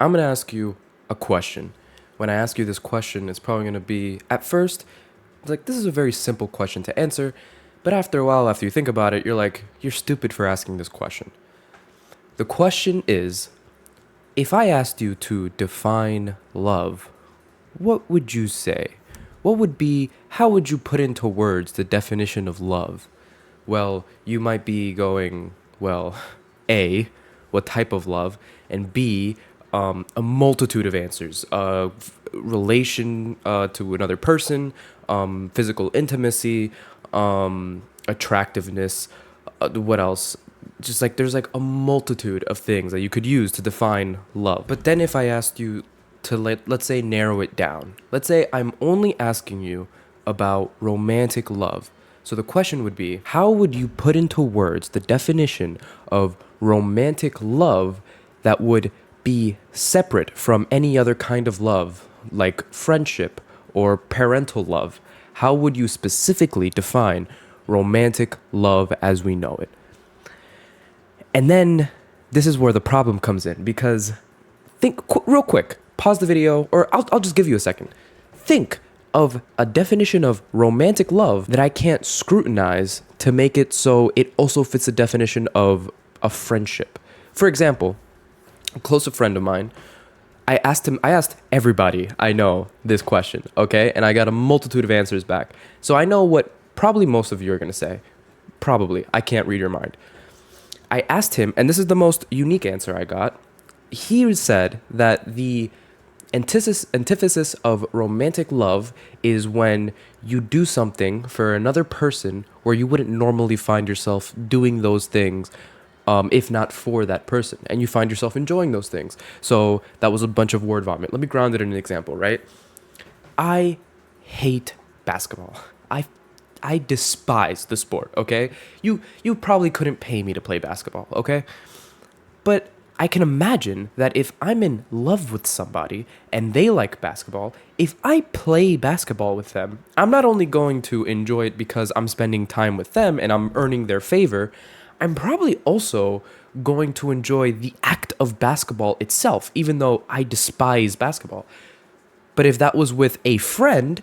I'm going to ask you a question. When I ask you this question, it's probably going to be, at first, like, this is a very simple question to answer, but after a while, after you think about it, you're like, you're stupid for asking this question. The question is, if I asked you to define love, what would you say? How would you put into words the definition of love? Well, you might be going, well, A, what type of love, and B, a multitude of answers. Relation to another person, physical intimacy, attractiveness, what else? Just like there's like a multitude of things that you could use to define love. But then if I asked you to let's say narrow it down. Let's say I'm only asking you about romantic love. So the question would be, how would you put into words the definition of romantic love that would be separate from any other kind of love, like friendship or parental love? How would you specifically define romantic love as we know it? And then this is where the problem comes in because real quick, pause the video, or I'll just give you a second. Think of a definition of romantic love that I can't scrutinize to make it so it also fits the definition of a friendship. For example, a close friend of mine, I asked everybody I know this question, okay? And I got a multitude of answers back. So I know what probably most of you are going to say. Probably. I can't read your mind. I asked him, and this is the most unique answer I got. He said that the antithesis of romantic love is when you do something for another person where you wouldn't normally find yourself doing those things if not for that person, and you find yourself enjoying those things. So that was a bunch of word vomit. Let me ground it in an example, right? I hate basketball. I despise the sport, okay? You probably couldn't pay me to play basketball, okay? But I can imagine that if I'm in love with somebody and they like basketball, if I play basketball with them, I'm not only going to enjoy it because I'm spending time with them and I'm earning their favor, I'm probably also going to enjoy the act of basketball itself, even though I despise basketball. But if that was with a friend,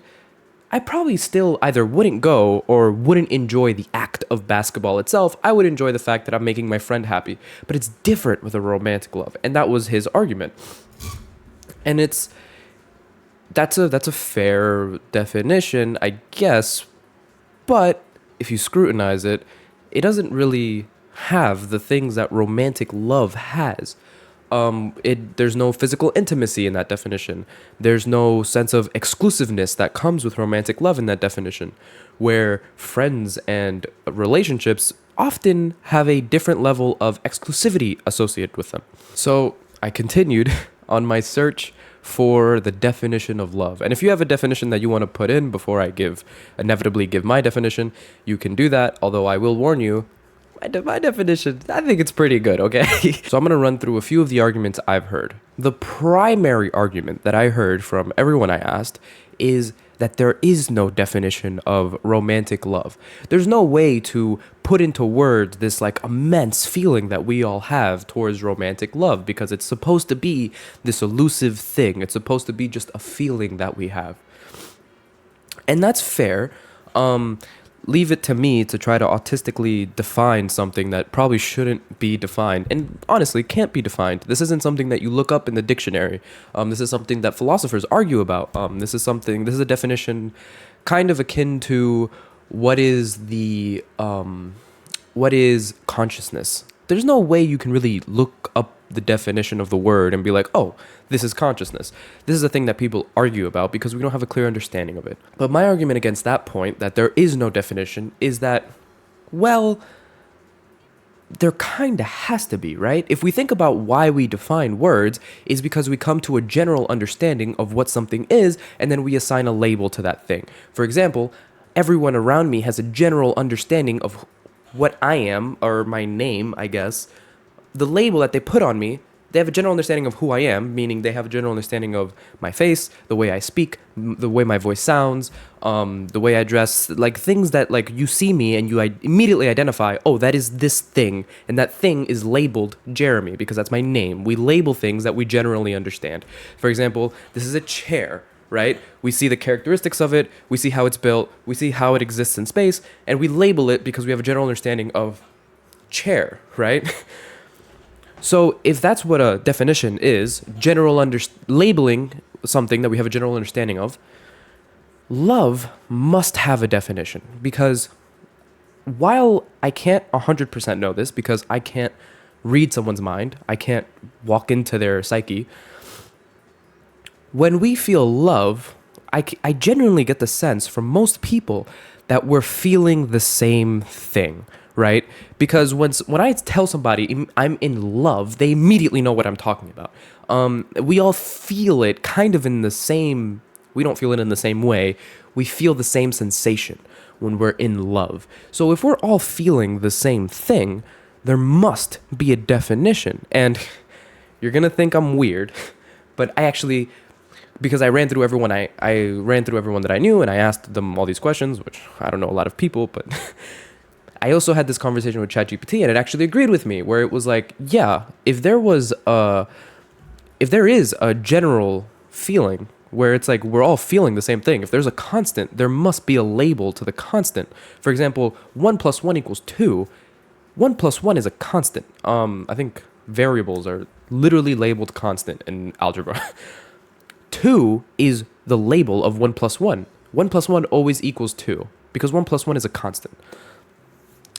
I probably still either wouldn't go or wouldn't enjoy the act of basketball itself. I would enjoy the fact that I'm making my friend happy. But it's different with a romantic love. And that was his argument. And that's a fair definition, I guess. But if you scrutinize it, it doesn't really have the things that romantic love has. There's no physical intimacy in that definition. There's no sense of exclusiveness that comes with romantic love in that definition, where friends and relationships often have a different level of exclusivity associated with them. So I continued on my search for the definition of love. And if you have a definition that you want to put in before I inevitably give my definition, you can do that. Although I will warn you, my definition, I think it's pretty good, okay? So I'm going to run through a few of the arguments I've heard. The primary argument that I heard from everyone I asked is that there is no definition of romantic love. There's no way to put into words this like immense feeling that we all have towards romantic love because it's supposed to be this elusive thing. It's supposed to be just a feeling that we have. And that's fair. Leave it to me to try to autistically define something that probably shouldn't be defined and honestly can't be defined. This isn't something that you look up in the dictionary. This is something that philosophers argue about. This is a definition kind of akin to what is consciousness. There's no way you can really look up the definition of the word and be like, oh, this is consciousness. This is a thing that people argue about because we don't have a clear understanding of it. But my argument against that point, that there is no definition, is that, well, there kind of has to be, right? If we think about why we define words, is because we come to a general understanding of what something is, and then we assign a label to that thing. For example, everyone around me has a general understanding of what I am, or my name, I guess. The label that they put on me, They have a general understanding of who I am, meaning they have a general understanding of my face, the way I speak, the way my voice sounds, the way I dress, like things that like you see me and you immediately identify, oh, that is this thing, and that thing is labeled Jeremy because that's my name. We label things that we generally understand. For example, this is a chair, right? We see the characteristics of it, we see how it's built, we see how it exists in space, and we label it because we have a general understanding of chair, right? So if that's what a definition is, labeling something that we have a general understanding of, love must have a definition because while I can't 100% know this because I can't read someone's mind, I can't walk into their psyche, when we feel love, I genuinely get the sense from most people that we're feeling the same thing, right? Because when I tell somebody I'm in love, they immediately know what I'm talking about. We all feel it kind of in the same. We don't feel it in the same way. We feel the same sensation when we're in love. So if we're all feeling the same thing, there must be a definition. And you're gonna think I'm weird, but I actually, because I ran through everyone I ran through everyone that I knew and I asked them all these questions, which I don't know a lot of people, but I also had this conversation with ChatGPT and it actually agreed with me where it was like, yeah, if there is a general feeling where it's like we're all feeling the same thing, if there's a constant, there must be a label to the constant. For example, 1 + 1 = 2. 1 + 1 is a constant. I think variables are literally labeled constant in algebra. 2 is the label of 1 + 1. 1 + 1 always equals 2 because 1 + 1 is a constant.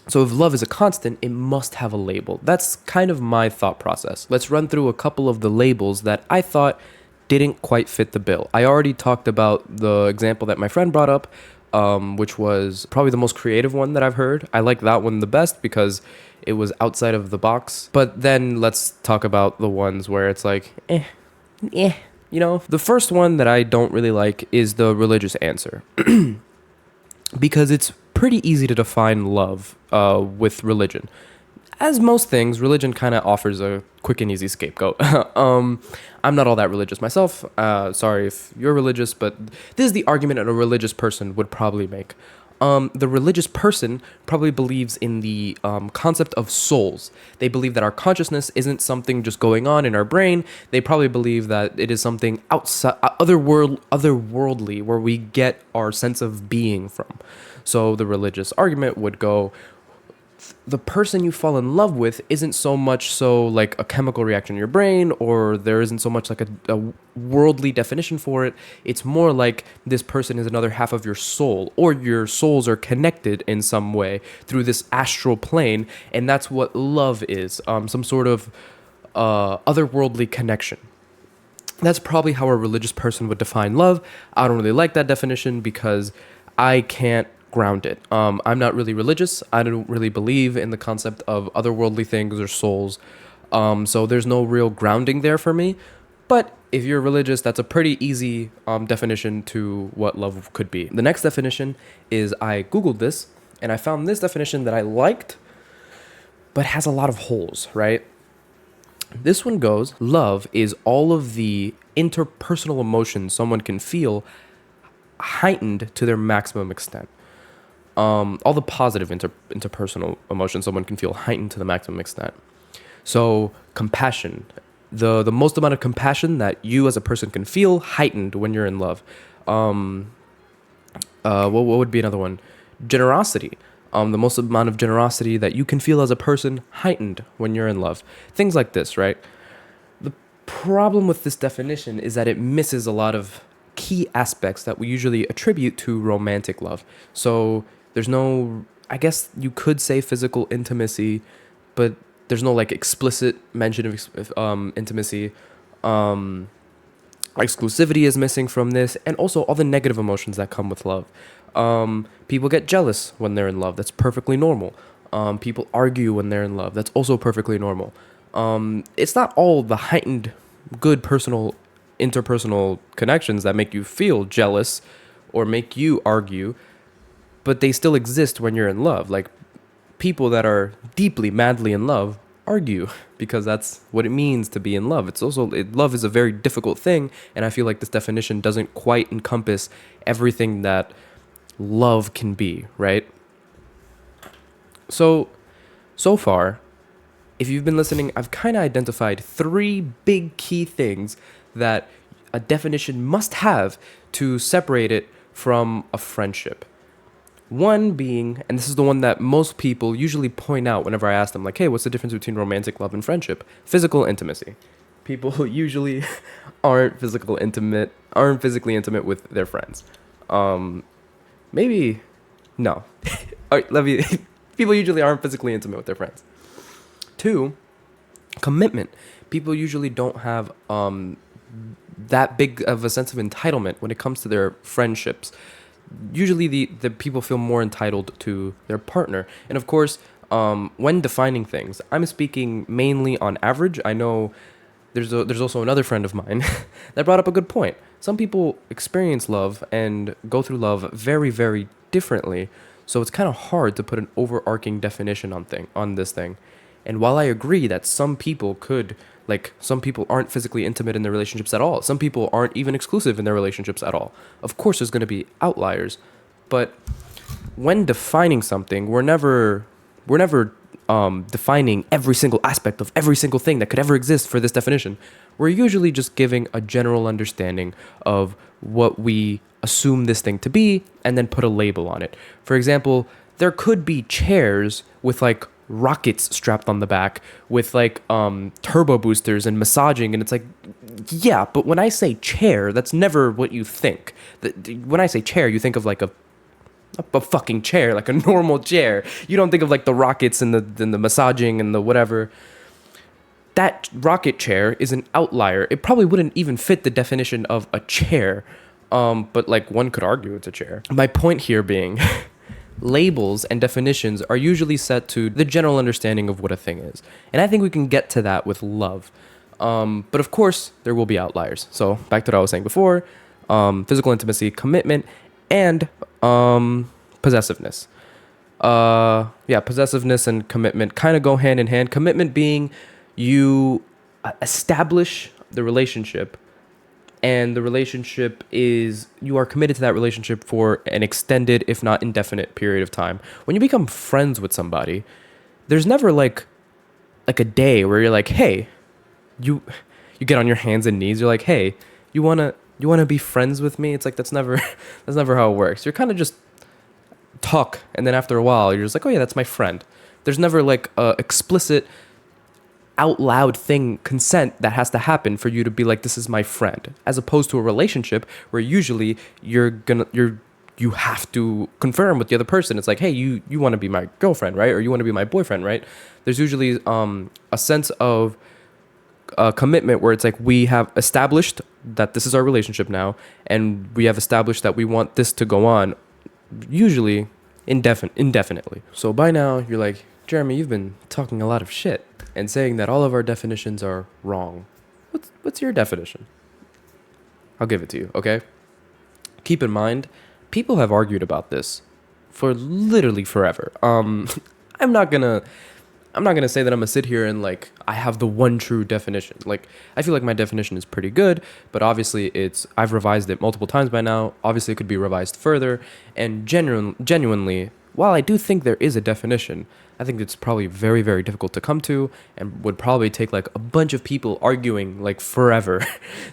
So if love is a constant, it must have a label. That's kind of my thought process. Let's run through a couple of the labels that I thought didn't quite fit the bill. I already talked about the example that my friend brought up, which was probably the most creative one that I've heard. I like that one the best because it was outside of the box. But then let's talk about the ones where it's like, you know? The first one that I don't really like is the religious answer. Because it's pretty easy to define love with religion. As most things, religion kind of offers a quick and easy scapegoat. I'm not all that religious myself. Sorry if you're religious, but this is the argument that a religious person would probably make. The religious person probably believes in the concept of souls. They believe that our consciousness isn't something just going on in our brain. They probably believe that it is something outside, otherworldly, where we get our sense of being from. So the religious argument would go, the person you fall in love with isn't so much so like a chemical reaction in your brain, or there isn't so much like a worldly definition for it. It's more like this person is another half of your soul, or your souls are connected in some way through this astral plane, and that's what love is, some sort of otherworldly connection. That's probably how a religious person would define love. I don't really like that definition because I can't ground it. I'm not really religious. I don't really believe in the concept of otherworldly things or souls. So there's no real grounding there for me. But if you're religious, that's a pretty easy definition to what love could be. The next definition is, I Googled this and I found this definition that I liked, but has a lot of holes, right? This one goes, love is all of the interpersonal emotions someone can feel heightened to their maximum extent. All the positive interpersonal emotions someone can feel heightened to the maximum extent. So compassion, the most amount of compassion that you as a person can feel heightened when you're in love. What would be another one? Generosity. The most amount of generosity that you can feel as a person heightened when you're in love. Things like this, right? The problem with this definition is that it misses a lot of key aspects that we usually attribute to romantic love. So there's no, I guess you could say physical intimacy, but there's no like explicit mention of intimacy. Exclusivity is missing from this, and also all the negative emotions that come with love. People get jealous when they're in love. That's perfectly normal. People argue when they're in love. That's also perfectly normal. It's not all the heightened good interpersonal connections that make you feel jealous or make you argue, but they still exist when you're in love. Like people that are deeply, madly in love argue because that's what it means to be in love. Love is a very difficult thing, and I feel like this definition doesn't quite encompass everything that love can be, right? So far, if you've been listening, I've kind of identified three big key things that a definition must have to separate it from a friendship. One being, and this is the one that most people usually point out whenever I ask them, like, hey, what's the difference between romantic love and friendship? Physical intimacy. People usually aren't physically intimate with their friends. Maybe, no. All right, let me, people usually aren't physically intimate with their friends. Two, commitment. People usually don't have that big of a sense of entitlement when it comes to their friendships. Usually the people feel more entitled to their partner. And of course, when defining things, I'm speaking mainly on average. I know there's also another friend of mine that brought up a good point. Some people experience love and go through love very, very differently. So it's kind of hard to put an overarching definition on this thing. And while I agree that some people aren't physically intimate in their relationships at all. Some people aren't even exclusive in their relationships at all. Of course, there's going to be outliers. But when defining something, we're never defining every single aspect of every single thing that could ever exist for this definition. We're usually just giving a general understanding of what we assume this thing to be and then put a label on it. For example, there could be chairs with like rockets strapped on the back with like turbo boosters and massaging, and it's like, yeah, but when I say chair, that's never what you think. When I say chair, you think of like a fucking chair, like a normal chair. You don't think of like the rockets and the massaging and the whatever. That rocket chair is an outlier. It probably wouldn't even fit the definition of a chair, but like one could argue it's a chair. My point here being labels and definitions are usually set to the general understanding of what a thing is. And I think we can get to that with love. But of course, there will be outliers. So back to what I was saying before, physical intimacy, commitment, and possessiveness. Possessiveness and commitment kind of go hand in hand. Commitment being you establish the relationship, and the relationship is, you are committed to that relationship for an extended, if not indefinite period of time. When you become friends with somebody, there's never like a day where you're like, hey, you get on your hands and knees, you're like, hey, you wanna be friends with me? It's like that's never how it works. You're kind of just talk, and then after a while you're just like, oh yeah, that's my friend. There's never like a explicit out loud thing, consent, that has to happen for you to be like, this is my friend, as opposed to a relationship where usually you have to confirm with the other person. It's like, hey, you want to be my girlfriend, right? Or you want to be my boyfriend, right? There's usually a sense of commitment where it's like, we have established that this is our relationship now, and we have established that we want this to go on, usually indefinitely. So by now you're like, Jeremy, you've been talking a lot of shit and saying that all of our definitions are wrong. What's your definition? I'll give it to you, okay? Keep in mind, people have argued about this for literally forever. I'm not gonna say that I'm gonna sit here and like I have the one true definition. Like, I feel like my definition is pretty good, but obviously I've revised it multiple times by now. Obviously it could be revised further, and genuinely, while I do think there is a definition, I think it's probably very, very difficult to come to, and would probably take like a bunch of people arguing like forever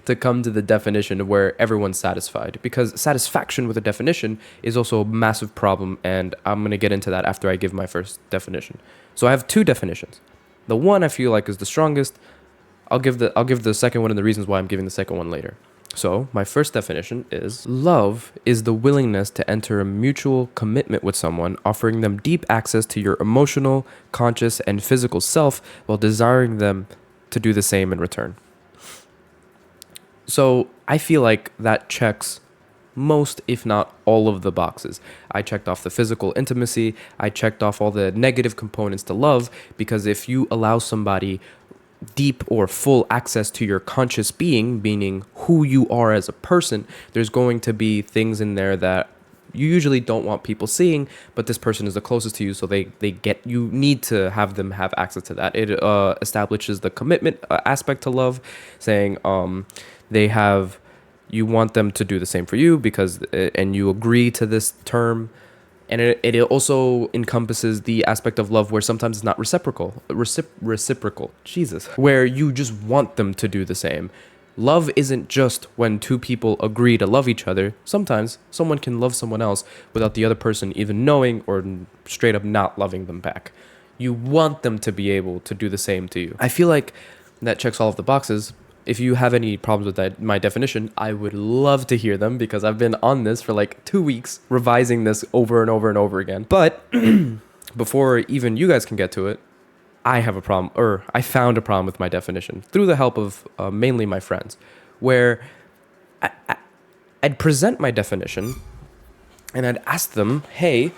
to come to the definition where everyone's satisfied. Because satisfaction with a definition is also a massive problem, and I'm going to get into that after I give my first definition. So I have two definitions. The one I feel like is the strongest. I'll give the second one and the reasons why I'm giving the second one later. So, my first definition is, love is the willingness to enter a mutual commitment with someone, offering them deep access to your emotional, conscious, and physical self while desiring them to do the same in return. So, I feel like that checks most, if not all, of the boxes. I checked off the physical intimacy, I checked off all the negative components to love, because if you allow somebody deep or full access to your conscious being, meaning who you are as a person, there's going to be things in there that you usually don't want people seeing, but this person is the closest to you, so you need to have them have access to that. It establishes the commitment aspect to love, saying they have you want them to do the same for you because and you agree to this term. And it also encompasses the aspect of love where sometimes it's not reciprocal, Jesus, where you just want them to do the same. Love isn't just when two people agree to love each other. Sometimes someone can love someone else without the other person even knowing or straight up not loving them back. You want them to be able to do the same to you. I feel like that checks all of the boxes. If you have any problems with that, my definition, I would love to hear them because I've been on this for like 2 weeks, revising this over and over and over again. But before even you guys can get to it, I have a problem, or I found a problem with my definition through the help of mainly my friends, where I'd present my definition and I'd ask them, hey,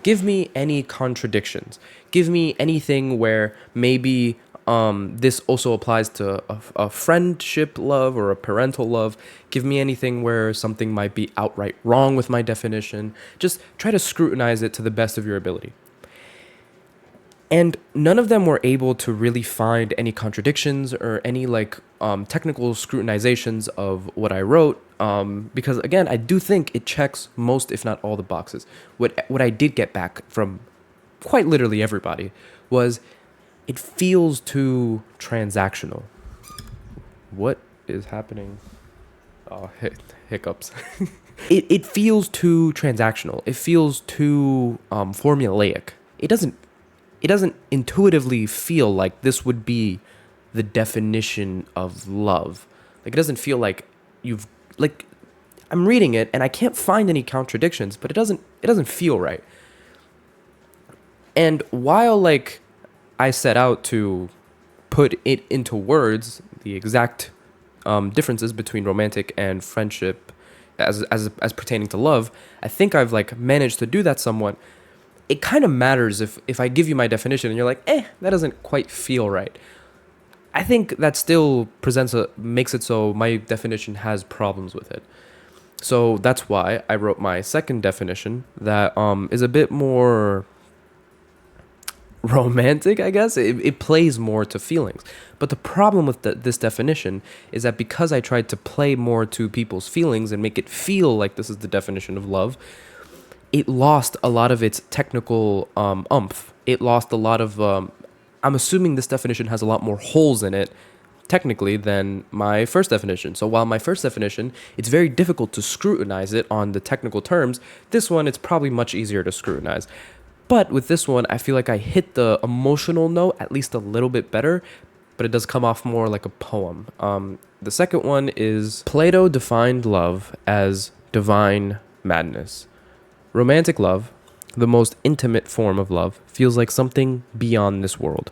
give me any contradictions. Give me anything where maybe this also applies to a friendship love or a parental love. Give me anything where something might be outright wrong with my definition. Just try to scrutinize it to the best of your ability. And none of them were able to really find any contradictions or any technical scrutinizations of what I wrote. Because again, I do think it checks most, if not all, the boxes. What I did get back from quite literally everybody was it feels too transactional. What is happening? Oh, hiccups. It feels too transactional. It feels too formulaic. It doesn't intuitively feel like this would be the definition of love. Like, it doesn't feel like I'm reading it and I can't find any contradictions, but it doesn't feel right. And while I set out to put it into words, the exact differences between romantic and friendship as pertaining to love, I think I've managed to do that somewhat. It kind of matters if I give you my definition and you're like, that doesn't quite feel right. I think that still makes it so my definition has problems with it. So that's why I wrote my second definition that is a bit more romantic, I guess. It plays more to feelings. But the problem with this definition is that because I tried to play more to people's feelings and make it feel like this is the definition of love, it lost a lot of its technical oomph. It lost a lot of... I'm assuming this definition has a lot more holes in it, technically, than my first definition. So while my first definition, it's very difficult to scrutinize it on the technical terms, this one, it's probably much easier to scrutinize. But with this one, I feel like I hit the emotional note at least a little bit better, but it does come off more like a poem. The second one is Plato defined love as divine madness. Romantic love, the most intimate form of love, feels like something beyond this world.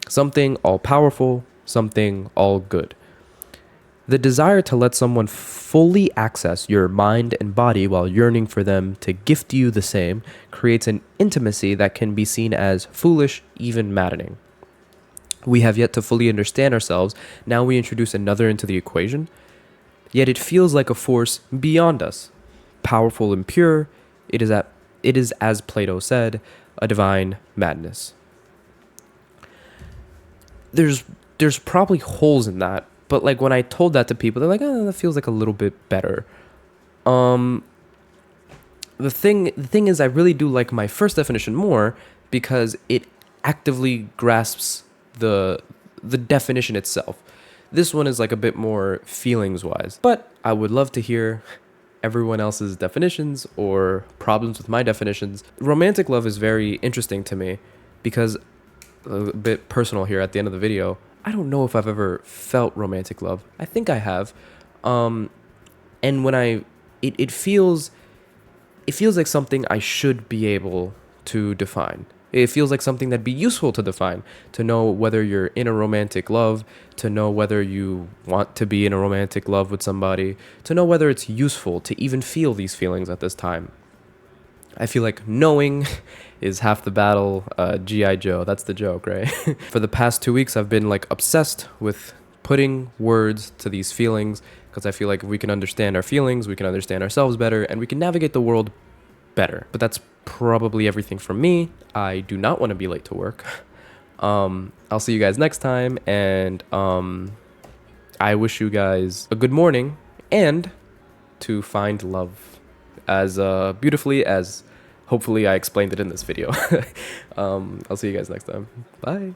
Something all-powerful, something all-good. The desire to let someone fully access your mind and body while yearning for them to gift you the same creates an intimacy that can be seen as foolish, even maddening. We have yet to fully understand ourselves. Now we introduce another into the equation. Yet it feels like a force beyond us, powerful and pure. It is, as Plato said, a divine madness. There's probably holes in that, but when I told that to people, they're like, "Oh, that feels like a little bit better." The thing is, I really do like my first definition more because it actively grasps the definition itself. This one is a bit more feelings wise, but I would love to hear everyone else's definitions or problems with my definitions. Romantic love is very interesting to me because, a bit personal here at the end of the video, I don't know if I've ever felt romantic love. I think I have. And when it feels like something I should be able to define. It feels like something that'd be useful to define, to know whether you're in a romantic love, to know whether you want to be in a romantic love with somebody, to know whether it's useful to even feel these feelings at this time. I feel like knowing is half the battle. G.I. Joe, that's the joke, right? For the past 2 weeks, I've been obsessed with putting words to these feelings, because I feel like if we can understand our feelings, we can understand ourselves better, and we can navigate the world better. But that's probably everything from me. I do not want to be late to work. I'll see you guys next time, and I wish you guys a good morning and to find love as beautifully as hopefully I explained it in this video. I'll see you guys next time. Bye.